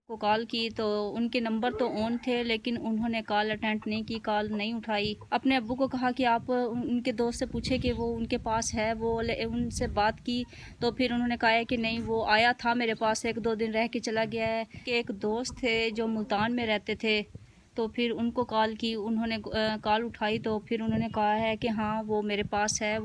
को कॉल की तो उनके नंबर तो ऑन थे, लेकिन उन्होंने कॉल अटेंड नहीं की, कॉल नहीं उठाई। अपने अब्बू को कहा कि आप उनके दोस्त से पूछे कि वो उनके पास है, वो उनसे बात की तो फिर उन्होंने कहा है कि नहीं, वो आया था मेरे पास, 1-2 दिन रह के चला गया है। कि एक दोस्त थे जो मुल्तान में रहते थे, तो फिर उनको कॉल की, उन्होंने कॉल उठाई तो फिर उन्होंने कहा है कि हाँ वो मेरे पास है।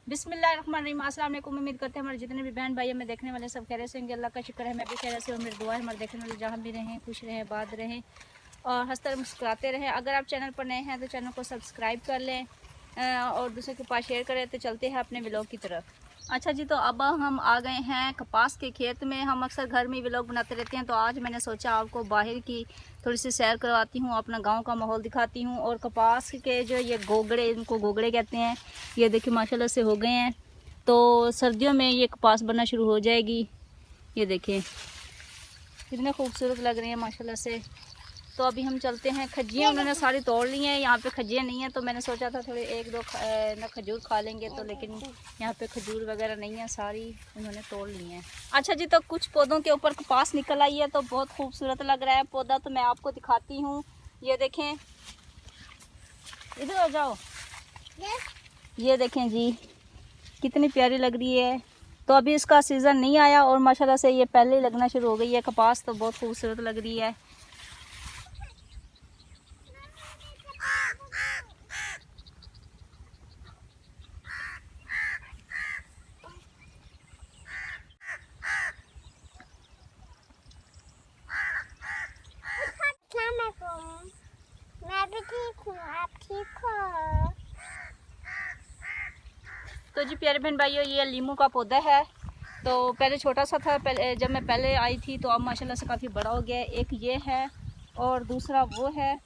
बिस्मिल्लाहिर्रहमानिर्रहीम, अस्सलाम वालेकुम। उम्मीद करते हैं हमारे जितने भी बहन भाई हमें देखने वाले सब खैरियत से होंगे। अल्लाह का शुक्र है मैं भी खैरियत से हूँ। मेरी दुआ है हमारे देखने वाले जहाँ भी रहें खुश रहें, आबाद रहें और हंसते मुस्कुराते रहें। अगर आप चैनल पर नए हैं तो चैनल को सब्सक्राइब कर लें और दूसरे के पास शेयर करें। तो चलते हैं अपने व्लॉग की तरफ। अच्छा जी, तो अब हम आ गए हैं कपास के खेत में। हम अक्सर घर में व्लॉग बनाते रहते हैं, तो आज मैंने सोचा आपको बाहर की थोड़ी सी सैर करवाती हूँ, अपना गांव का माहौल दिखाती हूँ। और कपास के जो ये गोगड़े, इनको गोगड़े कहते हैं, ये देखिए माशाल्लाह से हो गए हैं। तो सर्दियों में ये कपास बनना शुरू हो जाएगी। ये देखें कितने खूबसूरत लग रहे हैं माशाल्लाह से। तो अभी हम चलते हैं। खज्जियाँ उन्होंने सारी तोड़ ली हैं, यहाँ पे खज्जियाँ नहीं हैं, तो मैंने सोचा था थोड़े 1-2 ना खजूर खा लेंगे, तो लेकिन यहाँ पे खजूर वगैरह नहीं है, सारी उन्होंने तोड़ ली हैं। अच्छा जी, तो कुछ पौधों के ऊपर कपास निकल आई है, तो बहुत खूबसूरत लग रहा है पौधा। तो मैं आपको दिखाती हूँ। ये देखें, इधर आ जाओ। ये देखें जी कितनी प्यारी लग रही है। तो अभी इसका सीज़न नहीं आया और माशाल्लाह से ये पहले ही लगना शुरू हो गई है कपास, तो बहुत खूबसूरत लग रही है। मैं भी ठीक हूँ, आप ठीक हो? तो जी प्यारे बहन भाइयों, ये लीमू का पौधा है। तो पहले छोटा सा था, पहले जब मैं पहले आई थी, तो अब माशाल्लाह से काफ़ी बड़ा हो गया है। एक ये है और दूसरा वो है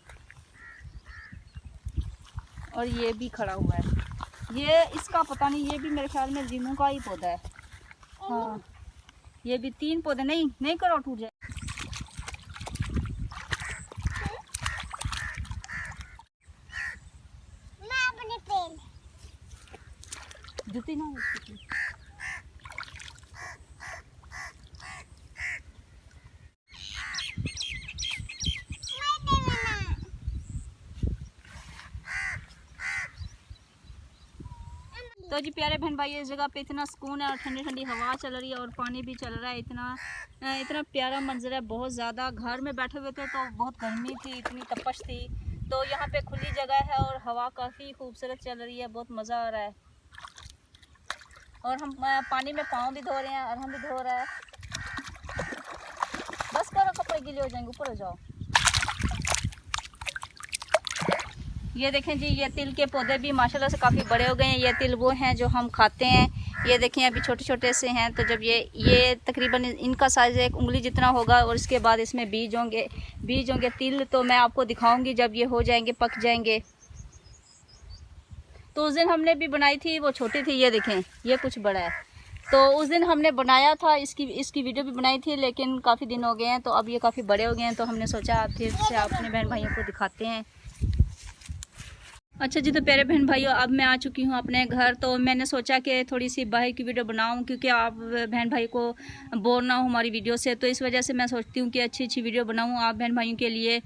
और ये भी खड़ा हुआ है। ये इसका पता नहीं, ये भी मेरे ख्याल में लीमू का ही पौधा है। हाँ, ये भी 3 पौधे। नहीं नहीं करो, टूट जाए। मैं अपने पेन जुती ना तो जी प्यारे बहन भाई, इस जगह पे इतना सुकून है और ठंडी ठंडी हवा चल रही है और पानी भी चल रहा है। इतना प्यारा मंजर है, बहुत ज़्यादा। घर में बैठे हुए थे तो बहुत गर्मी थी, इतनी तपश थी। तो यहाँ पे खुली जगह है और हवा काफ़ी खूबसूरत चल रही है, बहुत मज़ा आ रहा है। और हम पानी में पाँव भी धो रहे हैं और हम भी धो रहे हैं। बस करो, कपड़े गीले हो जाएंगे, ऊपर हो जाओ। ये देखें जी, ये तिल के पौधे भी माशाल्लाह से काफ़ी बड़े हो गए हैं। ये तिल वो हैं जो हम खाते हैं। ये देखें अभी छोटे छोटे से हैं, तो जब ये तकरीबन इनका साइज़ 1 उंगली जितना होगा और इसके बाद इसमें बीज होंगे तिल। तो मैं आपको दिखाऊंगी जब ये हो जाएंगे, पक जाएंगे। तो उस दिन हमने भी बनाई थी, वो छोटी थी। ये देखें ये कुछ बड़ा है। तो उस दिन हमने बनाया था, इसकी वीडियो भी बनाई थी, लेकिन काफ़ी दिन हो गए हैं, तो अब ये काफ़ी बड़े हो गए हैं। तो हमने सोचा फिर से अपने बहन भाइयों को दिखाते हैं। अच्छा जी, तो प्यारे बहन भाइयों, अब मैं आ चुकी हूँ अपने घर। तो मैंने सोचा कि थोड़ी सी बाहर की वीडियो बनाऊँ, क्योंकि आप बहन भाई को बोर ना हो हमारी वीडियो से। तो इस वजह से मैं सोचती हूँ कि अच्छी अच्छी वीडियो बनाऊँ आप बहन भाइयों के लिए।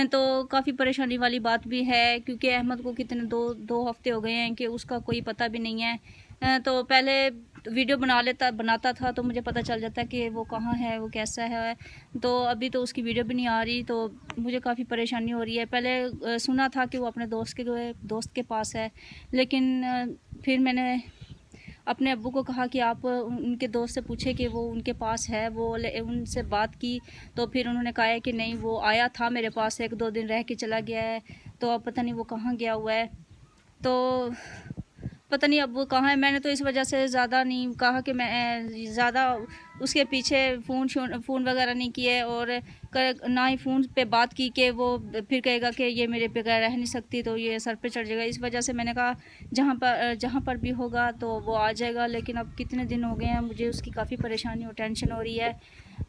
तो काफ़ी परेशानी वाली बात भी है, क्योंकि अहमद को कितने दो हफ्ते हो गए हैं कि उसका कोई पता भी नहीं है। तो पहले वीडियो बनाता था तो मुझे पता चल जाता कि वो कहाँ है, वो कैसा है। तो अभी तो उसकी वीडियो भी नहीं आ रही, तो मुझे काफ़ी परेशानी हो रही है। पहले सुना था कि वो अपने दोस्त के पास है, लेकिन फिर मैंने अपने अब्बू को कहा कि आप उनके दोस्त से पूछे कि वो उनके पास है, वो उनसे बात की तो फिर उन्होंने कहा है कि नहीं, वो आया था मेरे पास, 1-2 दिन रह के चला गया है। तो अब पता नहीं वो कहाँ गया हुआ है। तो पता नहीं अब वो कहाँ है। मैंने तो इस वजह से ज़्यादा नहीं कहा कि मैं ज़्यादा उसके पीछे फ़ोन वगैरह नहीं किए, और ना ही फ़ोन पे बात की कि वो फिर कहेगा कि ये मेरे बगैर रह नहीं सकती, तो ये सर पे चढ़ जाएगा। इस वजह से मैंने कहा जहाँ पर भी होगा तो वो आ जाएगा। लेकिन अब कितने दिन हो गए हैं, मुझे उसकी काफ़ी परेशानी और टेंशन हो रही है।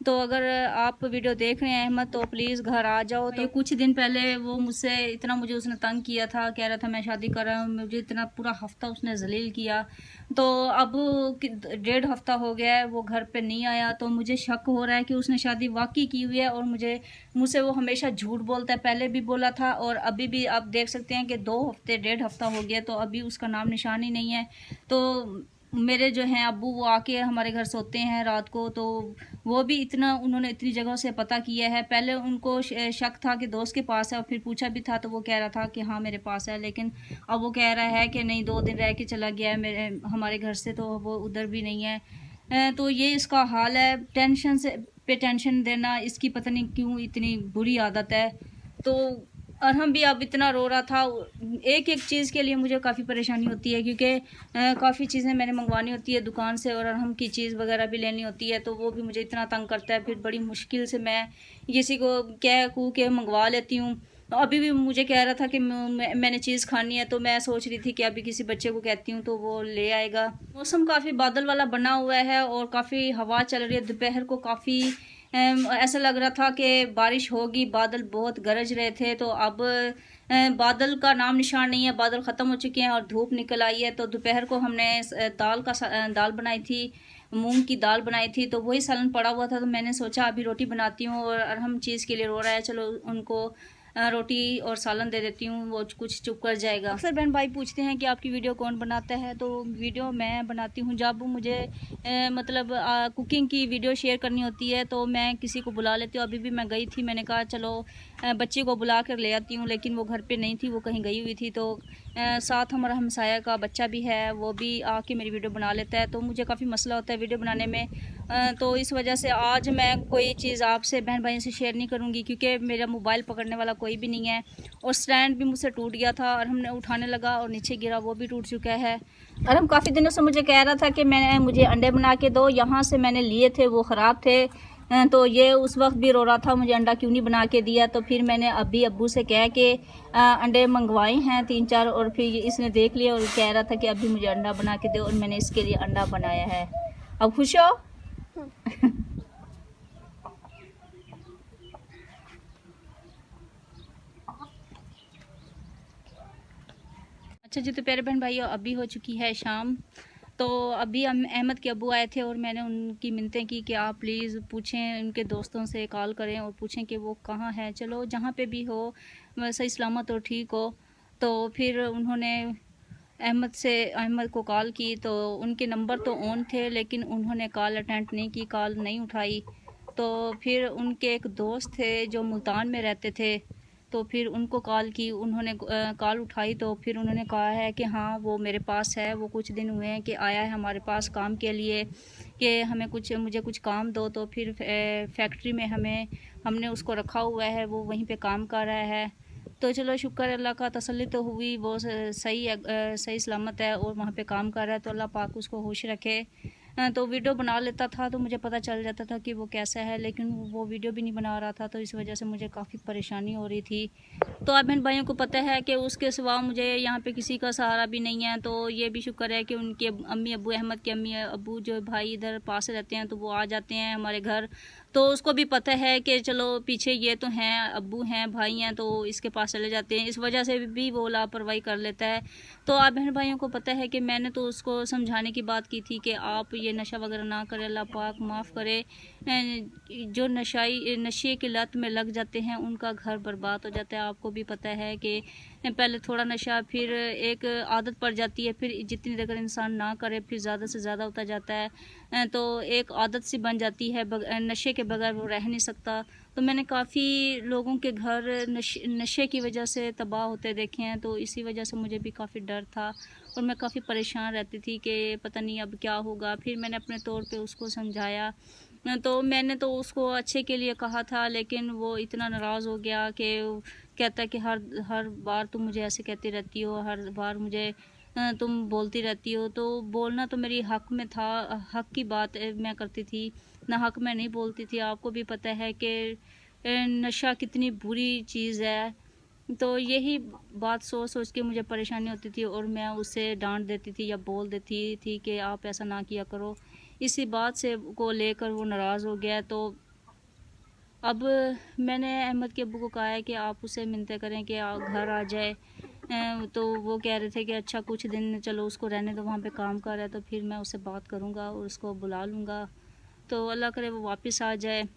तो अगर आप वीडियो देख रहे हैं अहमद तो प्लीज़ घर आ जाओ। तो कुछ दिन पहले वो मुझसे इतना मुझे उसने तंग किया था, कह रहा था मैं शादी कर रहा हूँ, मुझे इतना पूरा हफ्ता उसने जलील किया। तो अब 1.5 हफ्ता हो गया है वो घर पे नहीं आया, तो मुझे शक हो रहा है कि उसने शादी वाकई की हुई है। और मुझसे वो हमेशा झूठ बोलता है, पहले भी बोला था और अभी भी। आप देख सकते हैं कि 2 हफ्ते 1.5 हफ्ता हो गया तो अभी उसका नाम निशान ही नहीं है। तो मेरे जो हैं अब्बू वो आके हमारे घर सोते हैं रात को, तो वो भी उन्होंने इतनी जगहों से पता किया है। पहले उनको शक था कि दोस्त के पास है और फिर पूछा भी था तो वो कह रहा था कि हाँ मेरे पास है, लेकिन अब वो कह रहा है कि नहीं 2 दिन रह के चला गया है हमारे घर से, तो वो उधर भी नहीं है। तो ये इसका हाल है। टेंशन देना इसकी पता नहीं क्यों इतनी बुरी आदत है। तो अरहम भी अब इतना रो रहा था। एक एक चीज़ के लिए मुझे काफ़ी परेशानी होती है, क्योंकि काफ़ी चीज़ें मैंने मंगवानी होती है दुकान से और अरहम की चीज़ वगैरह भी लेनी होती है, तो वो भी मुझे इतना तंग करता है। फिर बड़ी मुश्किल से मैं किसी को कह कू के मंगवा लेती हूँ। तो अभी भी मुझे कह रहा था कि मैंने चीज़ खानी है, तो मैं सोच रही थी कि अभी किसी बच्चे को कहती हूँ तो वो ले आएगा। मौसम काफ़ी बादल वाला बना हुआ है और काफ़ी हवा चल रही है। दोपहर को काफ़ी ऐसा लग रहा था कि बारिश होगी, बादल बहुत गरज रहे थे। तो अब बादल का नाम निशान नहीं है, बादल ख़त्म हो चुके हैं और धूप निकल आई है। तो दोपहर को हमने दाल बनाई थी, मूंग की दाल बनाई थी, तो वही सालन पड़ा हुआ था। तो मैंने सोचा अभी रोटी बनाती हूँ और अरहम चीज़ के लिए रो रहा है, चलो उनको रोटी और सालन दे देती हूँ, वो कुछ चुप कर जाएगा। अक्सर बहन भाई पूछते हैं कि आपकी वीडियो कौन बनाता है, तो वीडियो मैं बनाती हूँ। जब मुझे मतलब कुकिंग की वीडियो शेयर करनी होती है तो मैं किसी को बुला लेती हूँ। अभी भी मैं गई थी, मैंने कहा चलो बच्ची को बुला कर ले आती हूँ, लेकिन वो घर पे नहीं थी, वो कहीं गई हुई थी। तो साथ हमारा हमसाया का बच्चा भी है, वो भी आके मेरी वीडियो बना लेता है, तो मुझे काफ़ी मसला होता है वीडियो बनाने में। तो इस वजह से आज मैं कोई चीज़ आपसे बहन भाइयों से शेयर नहीं करूँगी, क्योंकि मेरा मोबाइल पकड़ने वाला कोई भी नहीं है और स्टैंड भी मुझसे टूट गया था और हमने उठाने लगा और नीचे गिरा, वो भी टूट चुका है। और हम काफ़ी दिनों से मुझे कह रहा था कि मुझे अंडे बना के दो, यहाँ से मैंने लिए थे वो ख़राब थे। तो ये उस वक्त भी रो रहा था मुझे अंडा क्यों नहीं बना के दिया। तो फिर मैंने अभी अब्बू से कह के अंडे मंगवाए हैं 3-4, और फिर इसने देख लिया और कह रहा था कि अभी मुझे अंडा बना के दो, और मैंने इसके लिए अंडा बनाया है। अब खुश हो? अच्छा जी, तो प्यारे बहन भाइयों अभी हो चुकी है शाम। तो अभी हम अहमद के अब्बू आए थे और मैंने उनकी मिन्नतें की कि आप प्लीज़ पूछें, उनके दोस्तों से कॉल करें और पूछें कि वो कहाँ है। चलो जहाँ पे भी हो सही सलामत और ठीक हो। तो फिर उन्होंने अहमद को कॉल की, तो उनके नंबर तो ऑन थे लेकिन उन्होंने कॉल अटेंड नहीं की, कॉल नहीं उठाई। तो फिर उनके एक दोस्त थे जो मुल्तान में रहते थे, तो फिर उनको कॉल की, उन्होंने कॉल उठाई। तो फिर उन्होंने कहा है कि हाँ वो मेरे पास है, वो कुछ दिन हुए हैं कि आया है हमारे पास काम के लिए कि मुझे कुछ काम दो। तो फिर फैक्ट्री में हमने उसको रखा हुआ है, वो वहीं पे काम कर रहा है। तो चलो शुक्र अल्लाह का, तसल्ली तो हुई, वो सही है, सही सलामत है और वहाँ पे काम कर रहा है। तो अल्लाह पाक उसको खुश रखे। तो वीडियो बना लेता था तो मुझे पता चल जाता था कि वो कैसा है, लेकिन वो वीडियो भी नहीं बना रहा था, तो इस वजह से मुझे काफ़ी परेशानी हो रही थी। तो आप बहन भाइयों को पता है कि उसके सिवा मुझे यहाँ पे किसी का सहारा भी नहीं है। तो ये भी शुक्र है कि उनके अम्मी अब्बू, अहमद के अम्मी अब्बू जो भाई इधर पास रहते हैं, तो वो आ जाते हैं हमारे घर। तो उसको भी पता है कि चलो पीछे ये तो हैं, अब्बू हैं, भाई हैं, तो इसके पास चले जाते हैं। इस वजह से भी वो लापरवाही कर लेता है। तो आप बहन भाइयों को पता है कि मैंने तो उसको समझाने की बात की थी कि आप ये नशा वगैरह ना करें, अल्लाह पाक माफ़ करे। जो नशे की लत में लग जाते हैं उनका घर बर्बाद हो जाता है। आपको भी पता है कि पहले थोड़ा नशा, फिर एक आदत पड़ जाती है, फिर जितनी देर इंसान ना करे फिर ज़्यादा से ज़्यादा होता जाता है। तो एक आदत सी बन जाती है, नशे के बगैर वो रह नहीं सकता। तो मैंने काफ़ी लोगों के घर नशे की वजह से तबाह होते देखे हैं, तो इसी वजह से मुझे भी काफ़ी डर था और मैं काफ़ी परेशान रहती थी कि पता नहीं अब क्या होगा। फिर मैंने अपने तौर पे उसको समझाया, तो मैंने तो उसको अच्छे के लिए कहा था, लेकिन वो इतना नाराज़ हो गया कि कहता कि हर बार तुम मुझे ऐसे कहती रहती हो, हर बार मुझे तुम बोलती रहती हो। तो बोलना तो मेरी हक़ में था, हक़ की बात मैं करती थी, ना हक़ में नहीं बोलती थी। आपको भी पता है कि नशा कितनी बुरी चीज़ है। तो यही बात सोच सोच के मुझे परेशानी होती थी और मैं उसे डांट देती थी या बोल देती थी कि आप ऐसा ना किया करो। इसी बात से को लेकर वो नाराज़ हो गया। तो अब मैंने अहमद के अब्बू को कहा है कि आप उसे मिन्नतें करें कि घर आ जाए। तो वो कह रहे थे कि अच्छा कुछ दिन चलो उसको रहने दो, वहाँ पे काम कर रहा है, तो फिर मैं उससे बात करूँगा और उसको बुला लूँगा, तो अल्लाह करे वो वापस आ जाए।